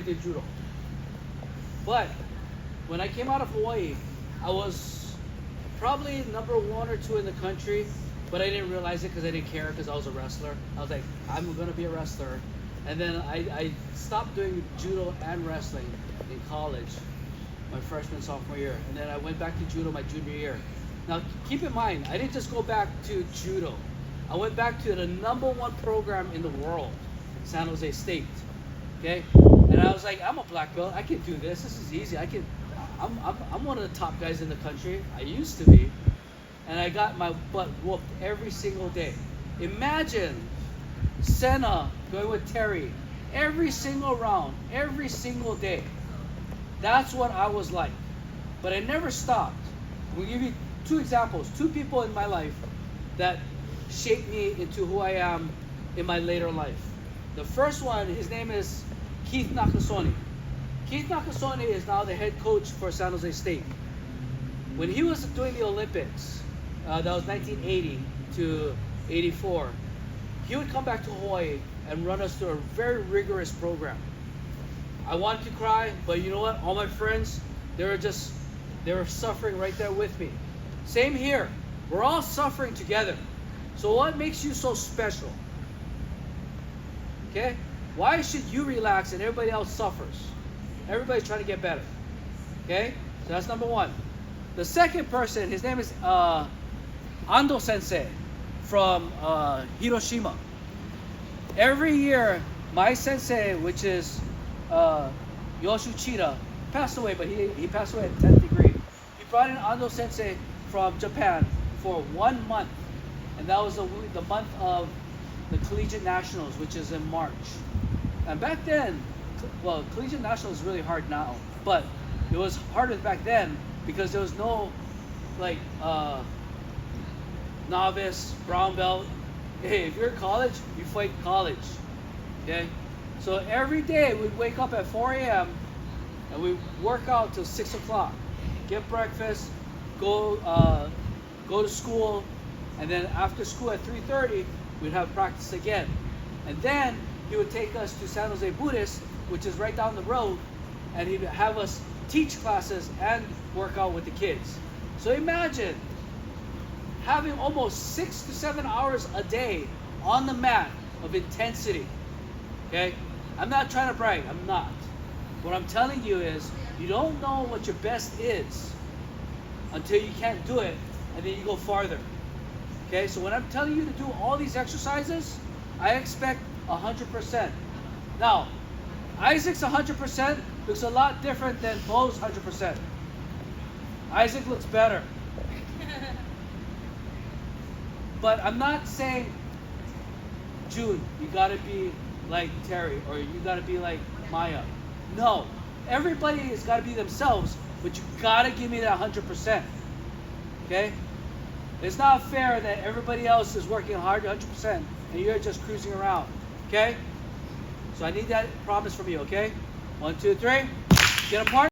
did judo. But when I came out of Hawaii, I was probably number 1 or 2 in the country, but I didn't realize it because I didn't care because I was a wrestler. I was like, I'm going to be a wrestler. And then I stopped doing judo and wrestling in college, my freshman, sophomore year. And then I went back to judo my junior year. Now, keep in mind, I didn't just go back to judo. I went back to the #1 program in the world, San Jose State. Okay? And I was like, I'm a black belt. I can do this. This is easy. I'm one of the top guys in the country. I used to be. And I got my butt whooped every single day. Imagine Senna going with Terry every single round, every single day. That's what I was like. But I never stopped. We'll give you 2 examples, 2 people in my life that shaped me into who I am in my later life. The first one, his name is Keith Nakasone. Keith Nakasone is now the head coach for San Jose State. When he was doing the Olympics, that was 1980 to 84, he would come back to Hawaii and run us through a very rigorous program. I wanted to cry, but you know what? All my friends, they were suffering right there with me. Same here. We're all suffering together. So what makes you so special? Okay? Why should you relax and everybody else suffers? Everybody's trying to get better. Okay? So that's number 1. The second person, his name is Ando Sensei from Hiroshima. Every year, my sensei, which is Yoshu Chida, passed away, but he passed away at 10th degree. He brought in Ando Sensei from Japan for 1 month. And that was the month of the Collegiate Nationals, which is in March. And back then, well, Collegiate Nationals is really hard now, but it was harder back then because there was no like novice, brown belt. Hey, if you're in college, you fight college. Okay? So every day we'd wake up at 4 a.m. and we'd work out till 6 o'clock. Get breakfast, go to school, and then after school at 3:30, we'd have practice again. And then he would take us to San Jose Buddhist, which is right down the road, and he'd have us teach classes and work out with the kids. So imagine having almost 6 to 7 hours a day on the mat of intensity. Okay? I'm not trying to brag. I'm not. What I'm telling you is you don't know what your best is until you can't do it, and then you go farther. Okay? So when I'm telling you to do all these exercises, I expect 100%. Now, Isaac's 100% looks a lot different than Bo's 100%. Isaac looks better. But I'm not saying, June, you gotta be like Terry, or you gotta be like Maya. No, everybody has gotta be themselves, but you gotta give me that 100%. Okay? It's not fair that everybody else is working hard 100% and you're just cruising around. Okay? So I need that promise from you, okay? 1, 2, 3. Get apart.